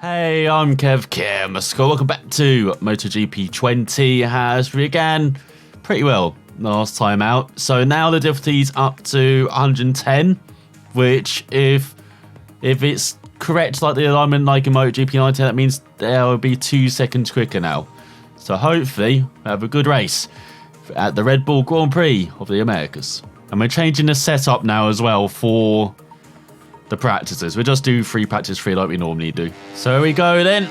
Hey, I'm Kev Welcome back to MotoGP 20. As we began pretty well last time out. So now the difficulty's up to 110, which if it's correct like the alignment like in MotoGP 19, that means they'll be 2 seconds quicker now. So hopefully we have a good race at the Red Bull Grand Prix of the Americas. And we're changing the setup now as well for the practices. We'll just do 3 practice 3 like we normally do. So here we go then.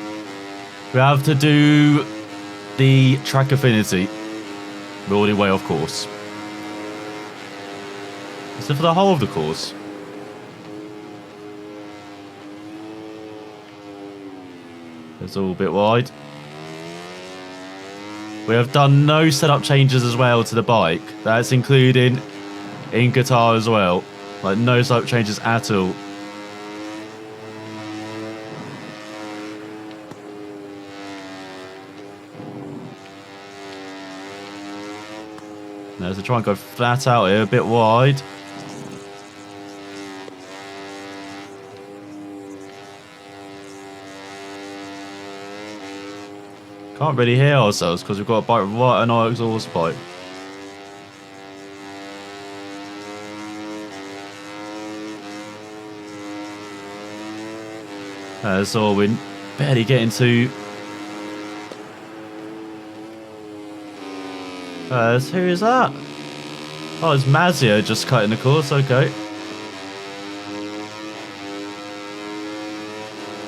We have to do the track affinity. We're all the way off course. Is it for the whole of the course? It's all a bit wide. We have done no setup changes as well to the bike. That's including in Qatar as well. Like no setup changes at all. Now to try and go flat out here, a bit wide. Can't really hear ourselves because we've got a bike right on our exhaust pipe. So we're barely getting to. Who is that? Oh, it's Mazio just cutting the course, okay.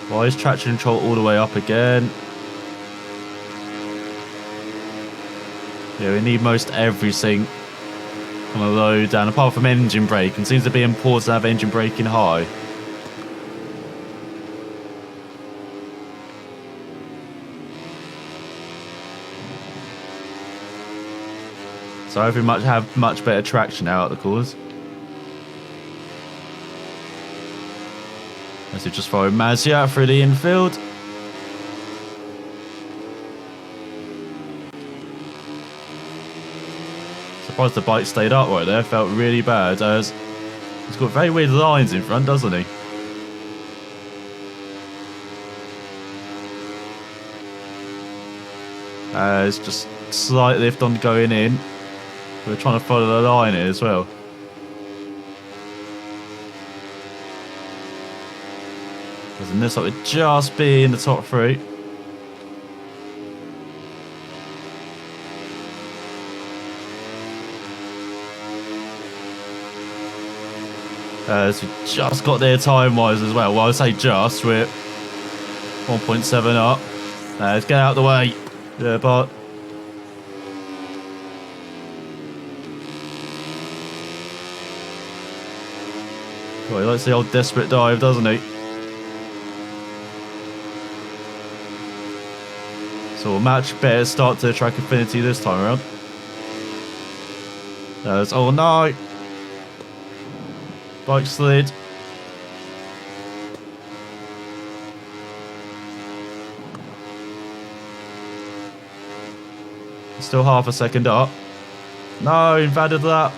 Why is traction control all the way up again? Yeah, we need most everything on the low down, apart from engine braking. Seems to be important to have engine braking high. So hopefully have much better traction now at the corners. As we just throw Mazia through the infield. Surprised the bike stayed up right there. Felt really bad as he's got very weird lines in front, doesn't he? It's just slight lift on going in. We're trying to follow the line here as well. Because in this like we'd just be in the top 3. So we just got there time-wise as well. Well, I say just, we're 1.7 up. Let's get out of the way. Yeah, but well, he likes the old desperate dive, doesn't he? So a much better start to the track affinity this time around. Oh no! Bike slid. Still half a second up. No, invalid lap.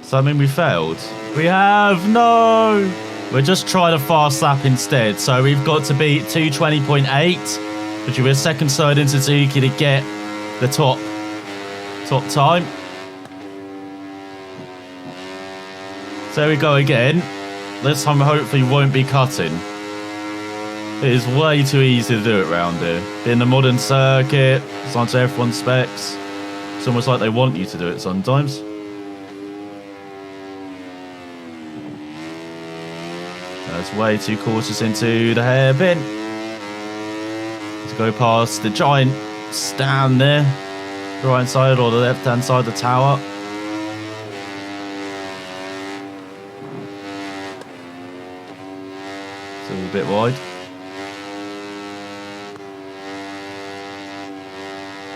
Does that mean we failed? We have, no! We're just trying a fast lap instead. So we've got to beat 220.8, which will be a second third in Suzuki to get the top time. So there we go again. This time hopefully won't be cutting. It is way too easy to do it around here. In the modern circuit, it's on to everyone's specs. It's almost like they want you to do it sometimes. It's way too cautious into the hairpin. To go past the giant stand there. The right hand side or the left hand side of the tower. It's all a bit wide.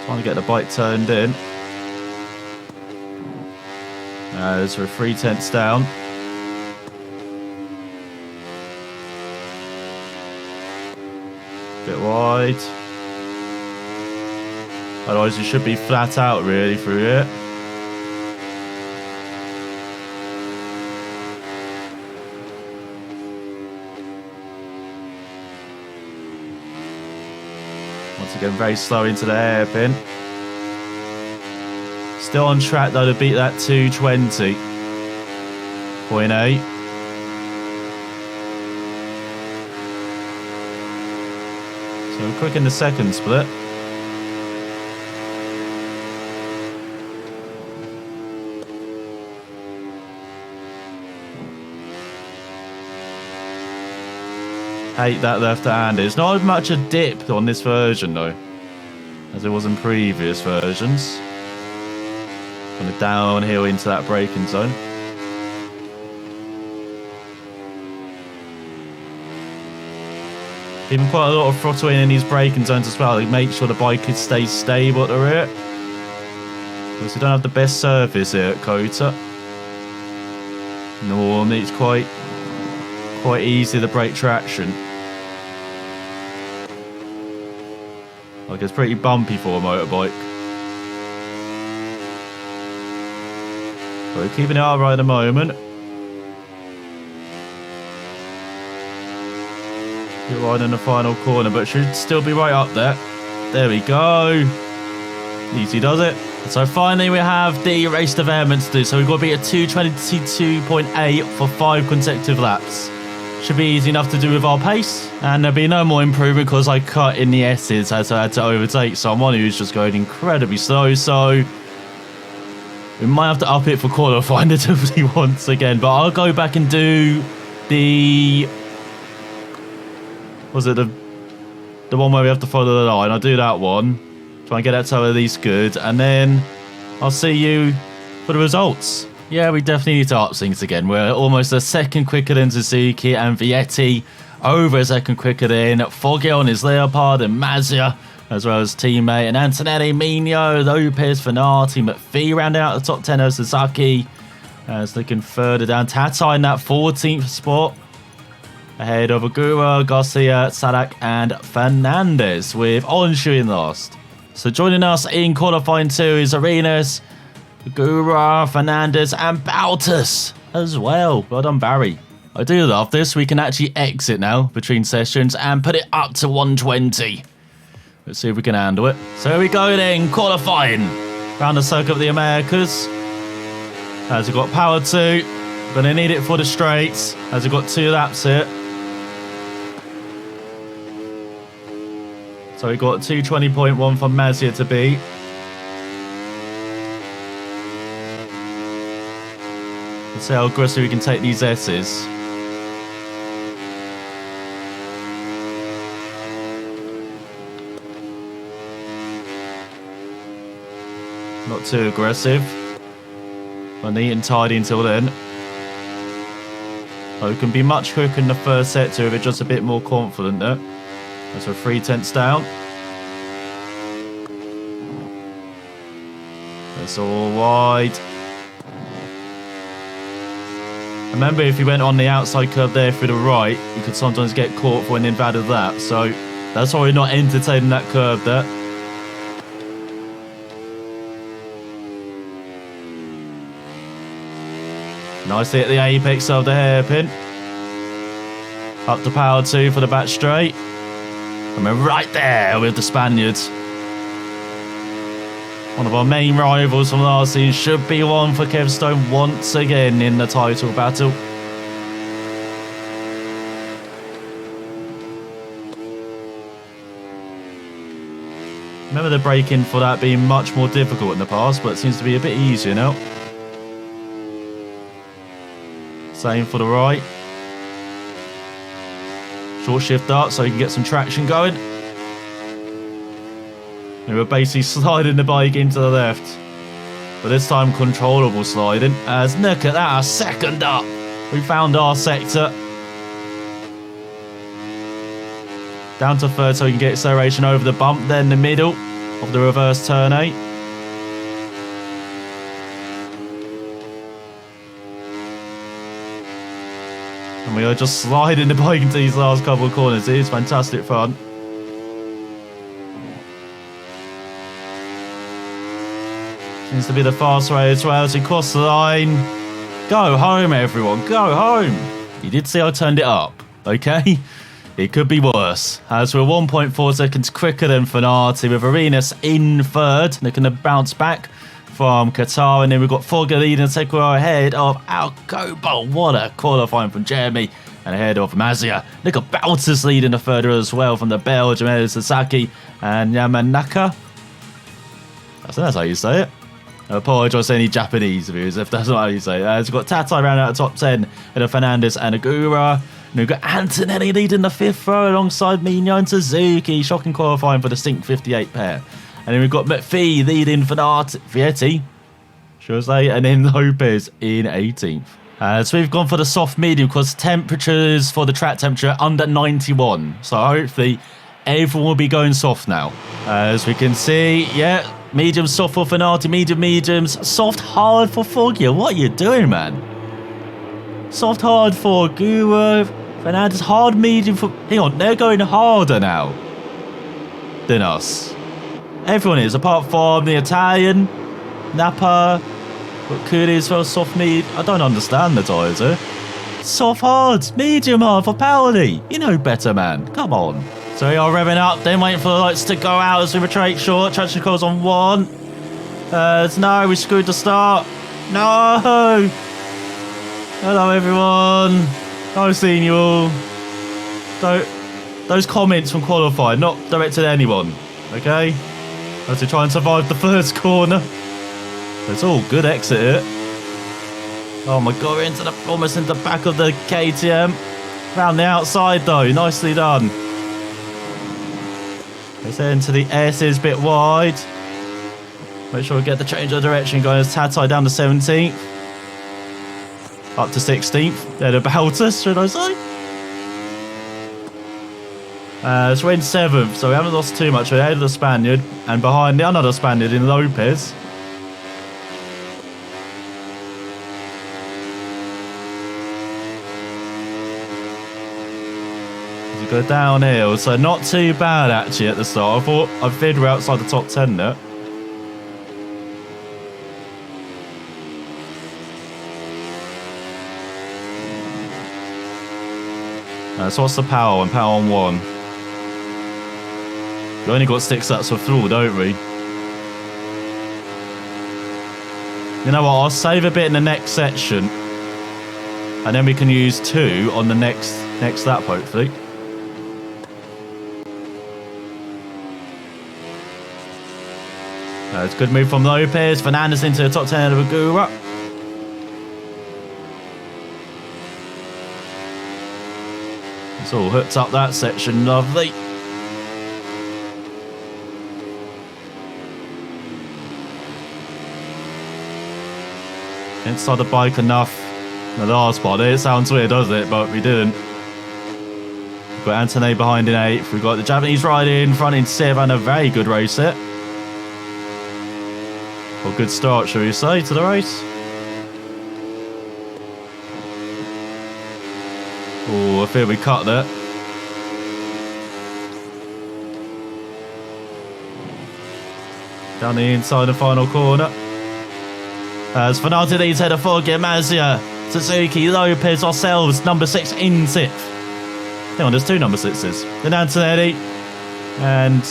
Trying to get the bike turned in. As we're 3/10 down. Bit wide. Otherwise you should be flat out really through here. Once again, very slow into the hairpin. Still on track though to beat that 220.8. So quick in the second split. Hate that left-handed. It's not much a dip on this version though, as it was in previous versions. Kind of downhill into that braking zone. Even quite a lot of throttling in these braking zones as well. Like make sure the bike could stay stable at the rear. Because we don't have the best surface here at Kota. Normally it's quite easy to break traction. Like it's pretty bumpy for a motorbike. But we're keeping it upright at the moment. Get right in the final corner, but should still be right up there. There we go. Easy does it. So finally we have the race development to do. So we've got to be at 222.8 for 5 consecutive laps. Should be easy enough to do with our pace, and there'll be no more improvement because I cut in the S's as I had to overtake someone who's just going incredibly slow, so we might have to up it for qualifying difficulty once again. But I'll go back and do the... Was it the one where we have to follow the line? I'll do that one, try and get that to at least good, and then I'll see you for the results. Yeah, we definitely need to up things again. We're almost a second quicker than Suzuki, and Vietti over a second quicker than Foggy on his Leopard and Mazia, as well as teammate, and Antonelli, Mino, Lopez, Fanati, McPhee rounding out the top 10 of Sasaki. As looking further down, Tata in that 14th spot, ahead of Agura, Garcia, Sadak, and Fernandez, with Onshu in last. So joining us in qualifying 2 is Arenas, Agura, Fernandez, and Bautas as well. Well done, Barry. I do love this. We can actually exit now between sessions and put it up to 120. Let's see if we can handle it. So here we go then, qualifying. Round the circuit of the Americas. As we've got power 2. Gonna need it for the straights, as we've got 2 laps here. So we've got 220.1 for Mazia to beat. Let's see how aggressive we can take these S's. Not too aggressive. But neat and tidy until then. So we can be much quicker in the first sector if we're just a bit more confident there. As we're 3/10 down. That's all wide. Remember, if you went on the outside curve there through the right, you could sometimes get caught for an invalid lap. So that's why we're not entertaining that curve there. Nicely at the apex of the hairpin. Up to power 2 for the back straight. And we're right there with the Spaniards. One of our main rivals from last season should be one for Kev Stone once again in the title battle. Remember the braking for that being much more difficult in the past, but it seems to be a bit easier now. Same for the right. Short shift up so you can get some traction going. And we're basically sliding the bike into the left. But this time controllable sliding. As look at that, a second up. We found our sector. Down to third so we can get acceleration over the bump. Then the middle of the reverse turn 8. And we are just sliding the bike into these last couple of corners. It is fantastic fun. Seems to be the fast way as well as we cross the line. Go home, everyone. Go home. You did see I turned it up, okay? It could be worse, as we're 1.4 seconds quicker than Fanati, with Arenas in third. They're going to bounce back from Qatar, and then we've got Fogger leading second ahead of Alcoba. What a qualifying from Jeremy, and ahead of Mazia. Look at Boutas leading the third as well from the Belgium, Ed Sasaki and Yamanaka. I think that's how you say it. I apologise to any Japanese viewers if that's not how you say it. We've got Tatai round out the top 10, and Fernandez and Agura. And we've got Antonelli leading the fifth row alongside Mino and Suzuki. Shocking qualifying for the Stink 58 pair. And then we've got McPhee leading Vietti, should I say, and then Lopez in 18th. So we've gone for the soft medium because temperatures for the track temperature under 91. So hopefully everyone will be going soft now. As we can see, yeah, medium soft for Fanati, mediums, soft hard for Foggia. What are you doing, man? Soft hard for Guru, Fernandez, hard medium for... Hang on, they're going harder now than us. Everyone is, apart from the Italian, Napa, but Kuri as well, soft medium. I don't understand the tyres, eh? Soft hard, medium hard for Paoli. You know better, man. Come on. So we are revving up, then waiting for the lights to go out as we retreat short. Traction calls on one. No, we screwed the start. No! Hello, everyone. I've seen you all. Those comments from qualifying, not directed at anyone, okay? As we try and survive the first corner. It's all good exit here. Oh my god, we're almost into the back of the KTM. Round the outside though, nicely done. Let's head into the S's, bit wide. Make sure we get the change of direction going as Tatai down to 17th. Up to 16th. Then about us, should I say? So we're in 7th, so we haven't lost too much. We're ahead of the Spaniard and behind the another Spaniard in Lopez. As we go downhill, so not too bad actually at the start. I feared we're outside the top 10 there. So what's the power on? Power on 1. We only got 6 laps of fuel, don't we? You know what? I'll save a bit in the next section. And then we can use 2 on the next lap, hopefully. It's a good move from Lopez. Fernandez into the top 10 of Agura. It's all hooked up that section, lovely. Inside the bike enough. The last spot, it sounds weird, does it? But we didn't. We've got Antonelli behind in 8th. We've got the Japanese rider in front in 7th and a very good race it. Well, good start, shall we say, to the race. Oh, I feel we cut that. Down the inside the final corner. As Fanati leads head of Foggia, Mazia, Suzuki, Lopez, ourselves, number 6 in 6th. Hang on, there's 2 number 6s. Then Antonelli and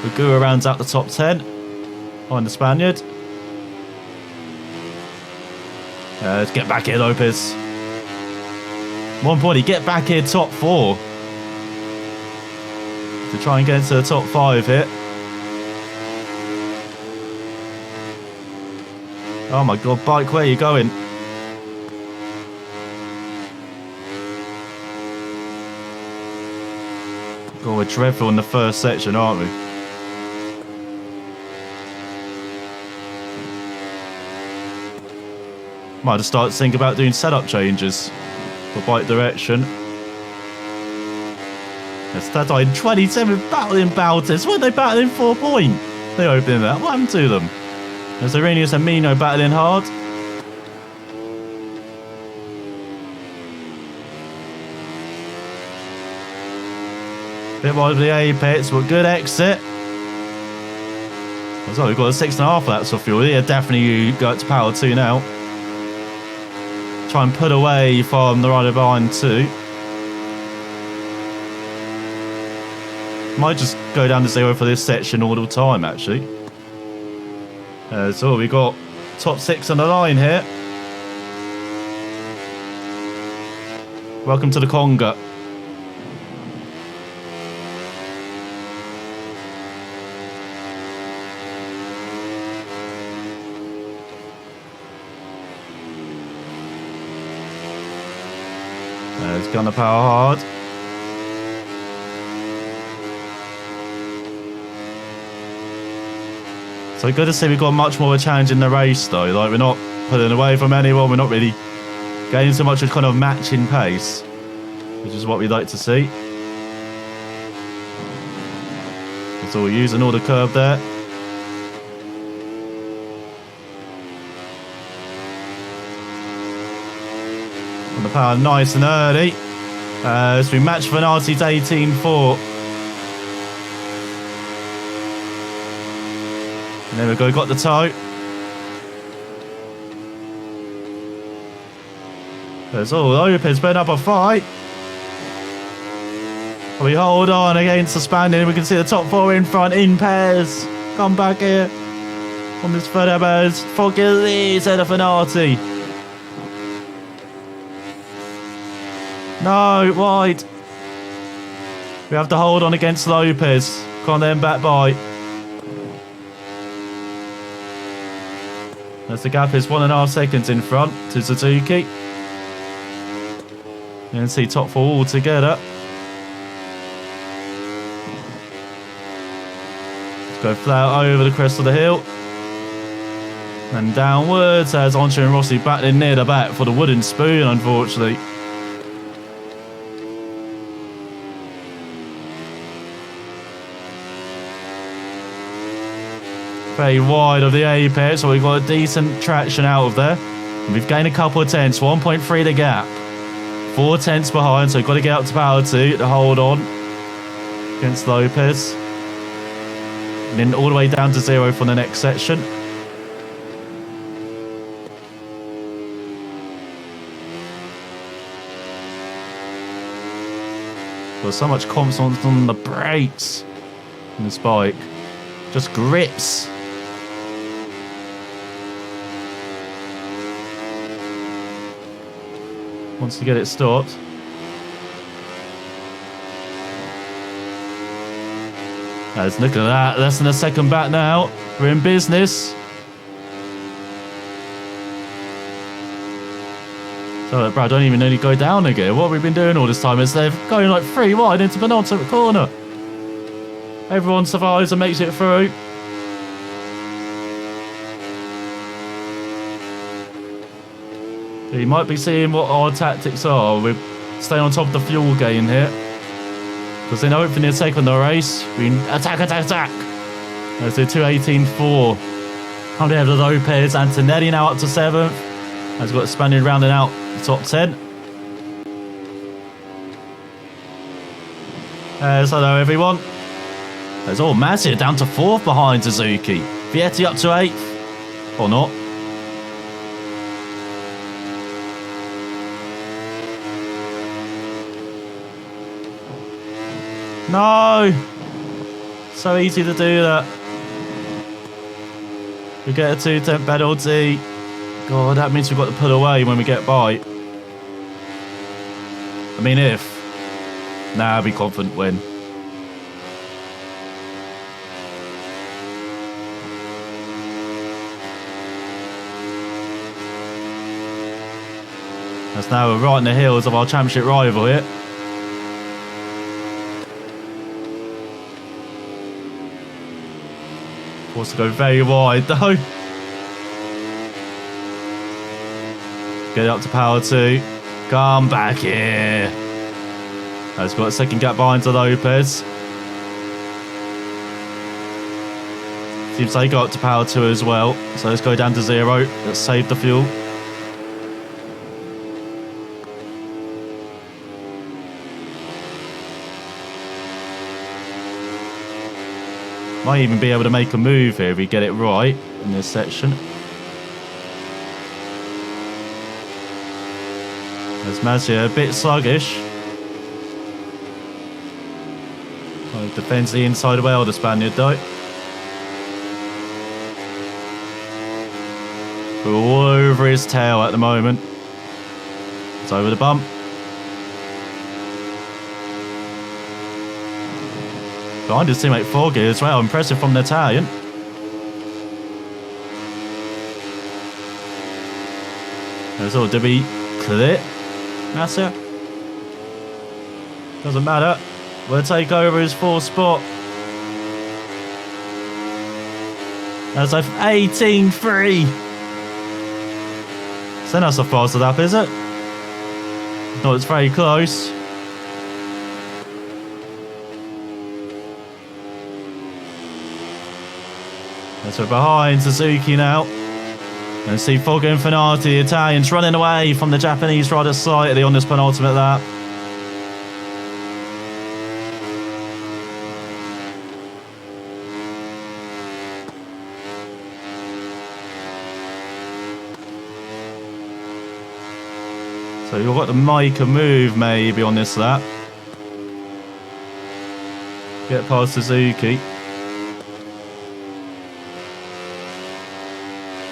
Agura rounds out the top 10 behind the Spaniard. Let's get back here, Lopez. 140, get back here, top 4. To try and get into the top 5 here. Oh my god, bike, where are you going? God, we're dreadful in the first section, aren't we? Might have started to think about doing setup changes for bike direction. It's Tatai in 27 battling Boutas. Weren't they battling 4 point? They opened that. What happened to them? There's Arrhenius and Mino battling hard. Bit wide of the apex, but good exit. So we've got a 6.5 laps of fuel. Yeah, definitely go up to power 2 now. Try and put away from the rider behind 2. Might just go down to 0 for this section all the time, actually. So we got top 6 on the line here. Welcome to the Conga. There's Gunner Power Hard. So good to see we've got much more of a challenge in the race though. Like, we're not pulling away from anyone, we're not really gaining so much of kind of matching pace, which is what we'd like to see. So we're using all the curb there. On the power nice and early. So we match Venati's 18.4. And there we go, got the toe. There's all Lopez putting up a fight. We hold on against the Spaniard. We can see the top 4 in front in pairs. Come back here. On this Fernandez. Foggy said of Venati. No, wide. We have to hold on against Lopez. Can't then back by. As the gap is 1.5 seconds in front to Suzuki. And see top 4 all together. Let's go flat over the crest of the hill. And downwards as Ancho and Rossi battling near the back for the wooden spoon, unfortunately. Very wide of the apex, so we've got a decent traction out of there. And we've gained a couple of tenths, 1.3 the gap. 4 tenths behind, so we've got to get up to power 2 to hold on against Lopez. And then all the way down to 0 for the next section. Got so much confidence on the brakes in this bike. Just grips. Wants to get it stopped. Let's look at that. Less than a second back now. We're in business. So Brad don't even nearly go down again. What have we been doing all this time? Is they're going like 3 wide into penultimate corner. Everyone survives and makes it through. You might be seeing what our tactics are. We stay on top of the fuel gain here. Because they know if they take on the race, we attack. Let's do 2.18.4. Coming ahead of Lopez. Antonelli now up to 7th. Has got Spaniard rounding out the top 10. Hello everyone. There's all Mazia down to 4th behind Suzuki. Vietti up to 8th. Or not. No! So easy to do that. We get a 2-10 penalty. God, that means we've got to pull away when we get by. I mean, if. Nah, I'll be confident win. That's now we're right in the heels of our championship rival here. Wants to go very wide though. Get it up to power 2. Come back here. Has got a second gap behind to Lopez. Seems they got up to power 2 as well. So let's go down to 0. Let's save the fuel. Might even be able to make a move here if we get it right in this section. There's Mazia, a bit sluggish. Oh, defends the inside well, the Spaniard though. We're all over his tail at the moment. It's over the bump. Behind his teammate Foggy as well. Impressive from the Italian. There's all to be clear. That's it. Doesn't matter. We'll take over his fourth spot. That's like 18-3. So that's a faster lap, is it? No, it's very close. So we're behind Suzuki now. And see Foggy and Finati, the Italians, running away from the Japanese rider slightly on this penultimate lap. So you've got to make a move maybe on this lap. Get past Suzuki.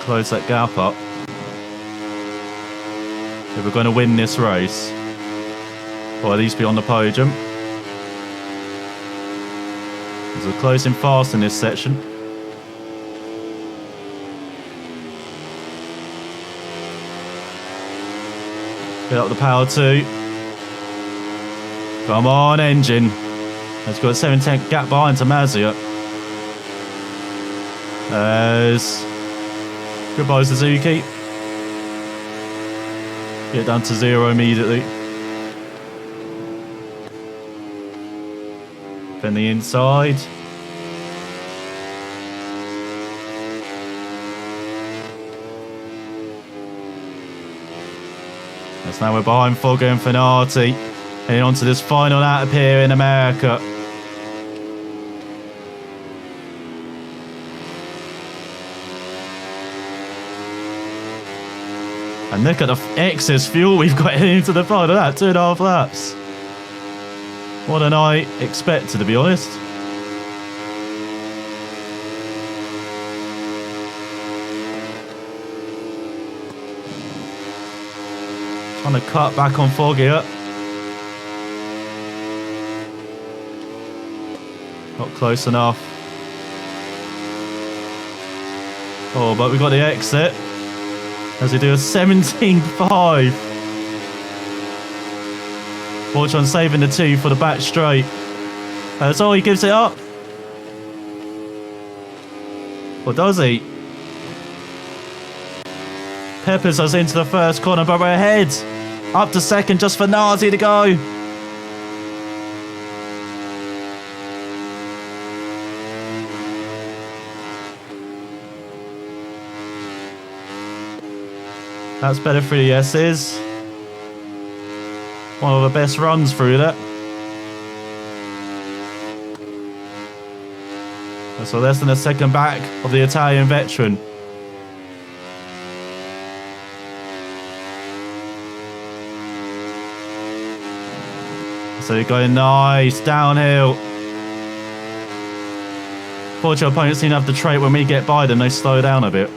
Close that gap up. If we're going to win this race, or at least be on the podium. As we're closing fast in this section. Get up the power 2. Come on, engine. It's got a 7-10 gap behind to Mazia. There's goodbye, Suzuki. Get down to 0 immediately. Then the inside. As now we're behind Foggy and Finati. Heading on to this final lap here in America. And look at the excess fuel we've got into the final lap, 2.5 laps. More than I expected, to be honest. Trying to cut back on Foggy up. Not close enough. Oh, but we got the exit. As we do a 17.5. Fortune saving the 2 for the back straight. That's all, he gives it up. Or does he? Peppers us into the first corner, but we're ahead. Up to second, just for Nazi to go. That's better for the S's. One of the best runs through that. So less than a second back of the Italian veteran. So you're going nice downhill. Fortunately, opponents seem to have the trait when we get by them, they slow down a bit.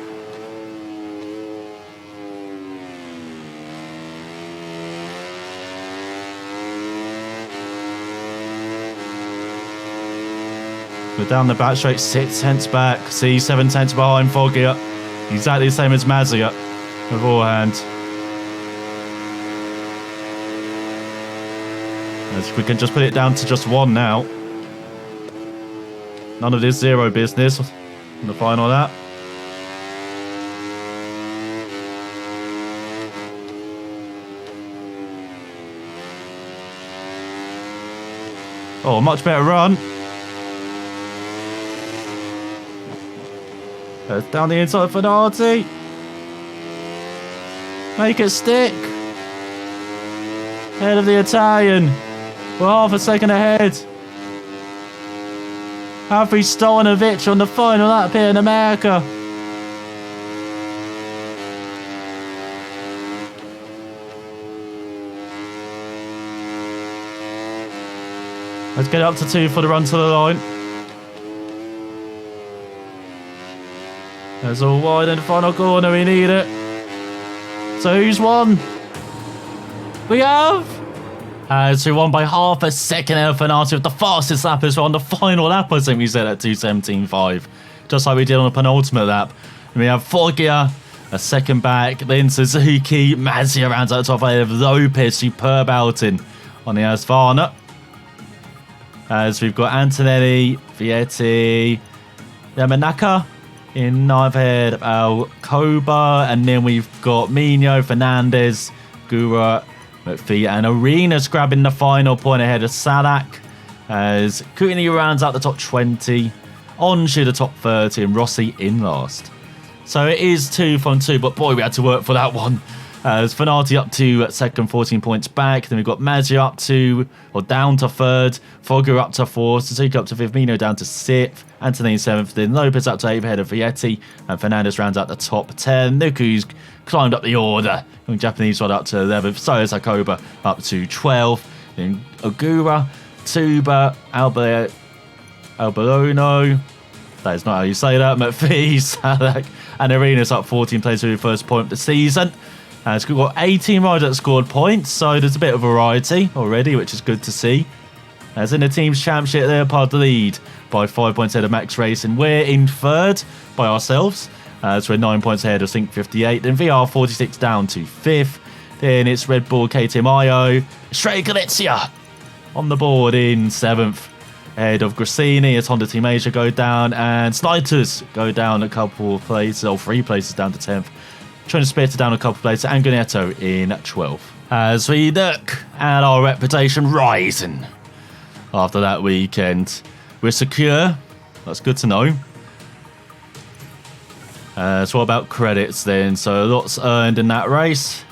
We're down the back straight, 6 tenths back. See, 7 tenths behind Foggy. Exactly the same as Mazia beforehand. As we can just put it down to just 1 now. None of this 0 business in the final lap. Oh, much better run. Down the inside for Finati. Make it stick. Head of the Italian. We're half a second ahead. Have we stolen a victory on the final lap here in America? Let's get up to 2 for the run to the line. There's all wide in the final corner. We need it. So who's won? We have. As we won by half a second out of Fenati with the fastest lap as well on the final lap. I think we said at 2:17.5. Just like we did on the penultimate lap. And we have Foggia a second back. Then Suzuki. Mazia rounds out the top ahead of Lopez. Superb outing on the Asfana. As we've got Antonelli, Vietti, Yamanaka in ninth ahead of Alcoba. And then we've got Mino, Fernandez, Gura, McPhee, and Arenas grabbing the final point ahead of Salak. As Cooney rounds out the top 20. Onto the top 30 and Rossi in last. So it is 2 from 2, but boy, we had to work for that one. As Fenati up to second, 14 points back. Then we've got Maggi up to, or down to third. Fogger up to 4th. Suzuki up to 5th. Mino down to 6th. Anthony 7th. Then Lopez up to 8th ahead of Vietti. And Fernandez rounds out the top 10. Nuku's climbed up the order. And Japanese one up to 11th. So is Akoba up to 12th. Then Ogura, Tuba, Alberono. That is not how you say that. McPhee, Salak, and Arenas up 14 plays for the first point of the season. We've got 18 riders that scored points, so there's a bit of variety already, which is good to see. As in the team's championship, they're part of the lead by 5 points ahead of Max Racing. We're in third by ourselves, as we're 9 points ahead of Sync 58. Then VR 46 down to 5th. Then it's Red Bull, KTM IO, Stray Galizia on the board in 7th. Ahead of Grassini as Honda Team Asia go down, and Sniders go down a couple of places, or 3 places down to 10th. Trying to split it down a couple of places, and Gunetto in 12th. As we look at our reputation rising after that weekend, we're secure. That's good to know. So what about credits then? So lots earned in that race.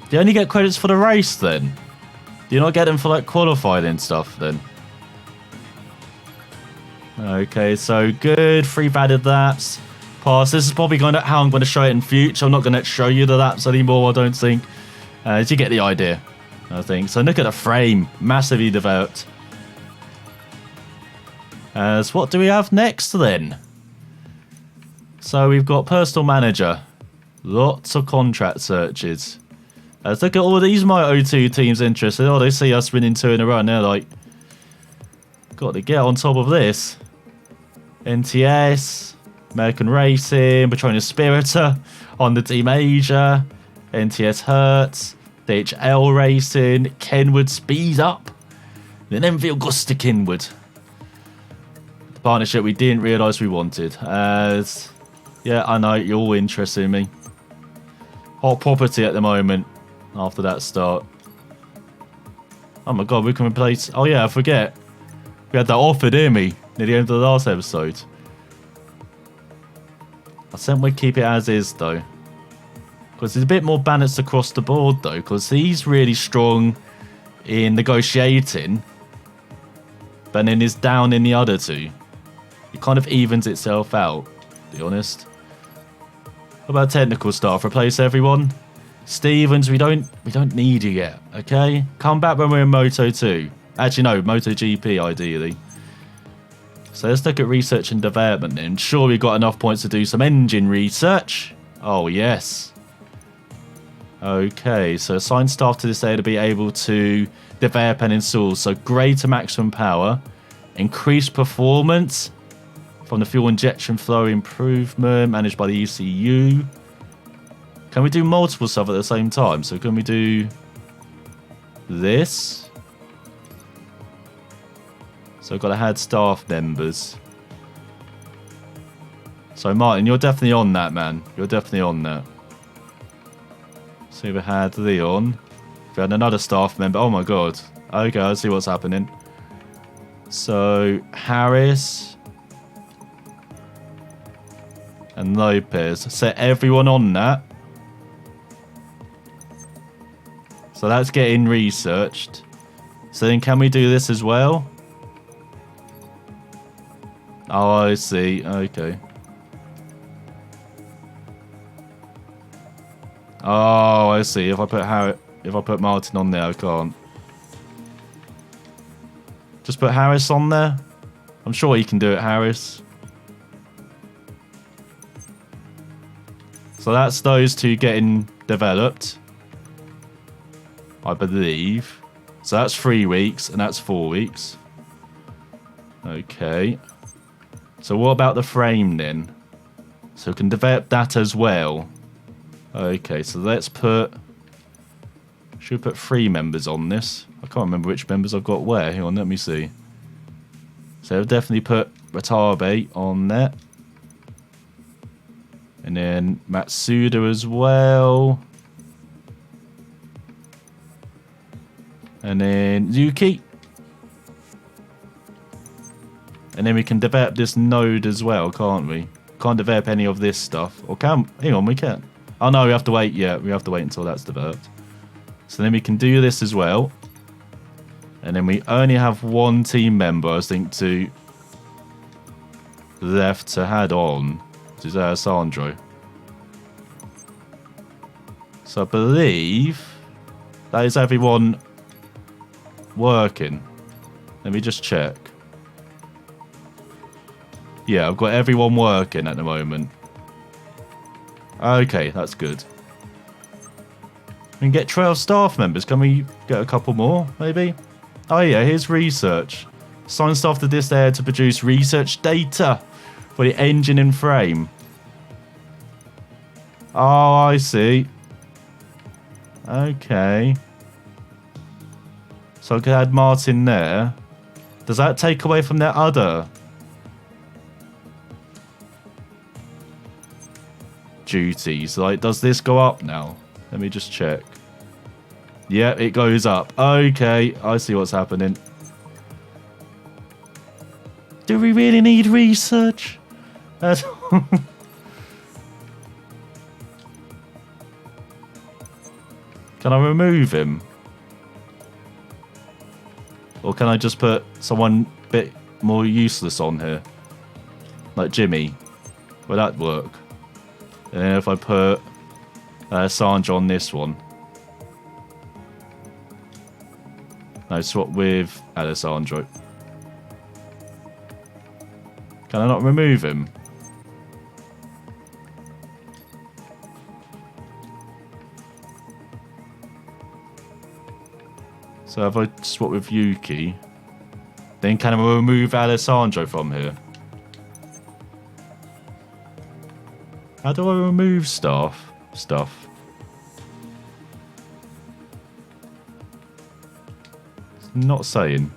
Do you only get credits for the race then? Do you not get them for like qualifying and stuff then? Okay, so good. 3 added laps. Pass. This is probably how I'm going to show it in future. I'm not going to show you the laps anymore, I don't think. You get the idea, I think. So look at the frame. Massively developed. So what do we have next then? So we've got personal manager. Lots of contract searches. Let's look at all these Moto2 teams interested. Oh, they see us winning 2 in a row and they're like, got to get on top of this. NTS, American Racing, Petronas Spirita, Honda Team Asia, NTS Hertz, DHL Racing, Kenwood Speed Up, then Enfield Augusta Kenwood. The partnership we didn't realise we wanted. As yeah, I know, you're all interested in me. Hot property at the moment. After that start. Oh my god, we can replace... Oh yeah, I forget. We had that offer, didn't we? Near the end of the last episode. I think we'd keep it as is though. Because it's a bit more balanced across the board though. Because he's really strong in negotiating. But then is down in the other 2. It kind of evens itself out, to be honest. What about technical staff? Replace everyone? Stevens, we don't need you yet, okay? Come back when we're in Moto 2. Actually, no, MotoGP, ideally. So let's look at research and development then. Sure, we've got enough points to do some engine research. Oh, yes. Okay, so assign staff to this area to be able to develop and install. So greater maximum power, increased performance from the fuel injection flow improvement managed by the ECU. Can we do multiple stuff at the same time? So can we do this? So I've got to add staff members. So Martin, you're definitely on that, man. You're definitely on that. So we had Leon. We had another staff member. Oh my god. Okay, I see what's happening. So Harris and Lopez. Set everyone on that. So that's getting researched. So then can we do this as well? Oh, I see. Okay. Oh, I see. If I put Martin on there, I can't. Just put Harris on there. I'm sure he can do it, Harris. So that's those two getting developed, I believe. So that's 3 weeks and that's 4 weeks. Okay. So what about the frame then? So we can develop that as well. Okay, so let's put... Should we put 3 members on this? I can't remember which members I've got where. Hang on, let me see. So I'll definitely put Watabe on there. And then Matsuda as well. And then Yuki. And then we can develop this node as well, can't we? Can't develop any of this stuff. Or can... Hang on, we can. Oh no, we have to wait. Yeah, we have to wait until that's developed. So then we can do this as well. And then we only have 1 team member, I think, to... left to add on. Which is Alessandro. So I believe... that is everyone... working. Let me just check. Yeah, I've got everyone working at the moment. Okay, that's good. We can get 12 staff members. Can we get a couple more, maybe? Oh yeah, here's research. Assign staff to this area to produce research data for the engine and frame. Oh, I see. Okay. So I could add Martin there. Does that take away from their other duties? Like, does this go up now? Let me just check. Yeah, it goes up. Okay, I see what's happening. Do we really need research? Can I remove him? Or can I just put someone a bit more useless on here? Like Jimmy. Will that work? And then if I put Sandra on this one. No, swap with Alessandro. Can I not remove him? So if I swap with Yuki, then can I remove Alessandro from here? How do I remove stuff? It's not saying.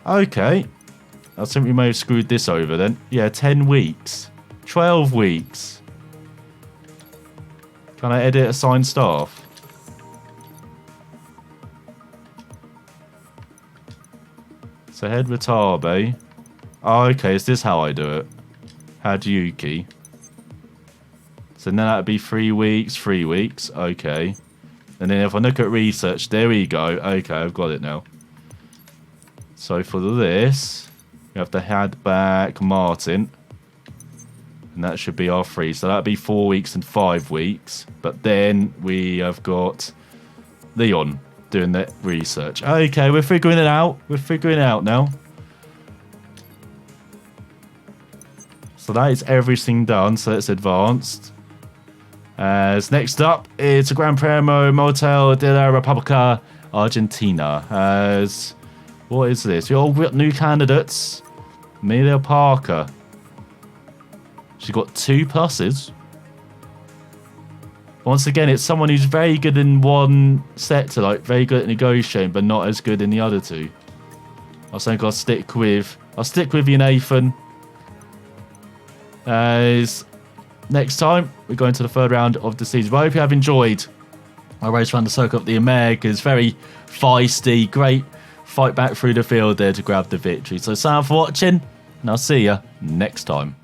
Okay. I think we may have screwed this over then. Yeah, 10 weeks. 12 weeks. Can I edit assign staff? So head Watabe. Oh, okay, is this how I do it? Add Yuki. So then that'd be 3 weeks, 3 weeks. Okay. And then if I look at research, there we go. Okay, I've got it now. So for this, we have to add back Martin. And that should be our 3. So that'd be 4 weeks and 5 weeks. But then we have got Leon doing the research. Okay, we're figuring it out. We're figuring it out now. So that is everything done. So it's advanced. As next up, it's a Gran Premio Motel de la República Argentina. As what is this? We all got new candidates. Amelia Parker. She's got 2 pluses. Once again, it's someone who's very good in one sector, like very good at negotiating, but not as good in the other 2. I think I'll stick with you, Nathan. As next time, we're going to the 3rd round of the season. But I hope you have enjoyed our race around the circuit of the Americas. Very feisty, great fight back through the field there to grab the victory. So thanks for watching, and I'll see you next time.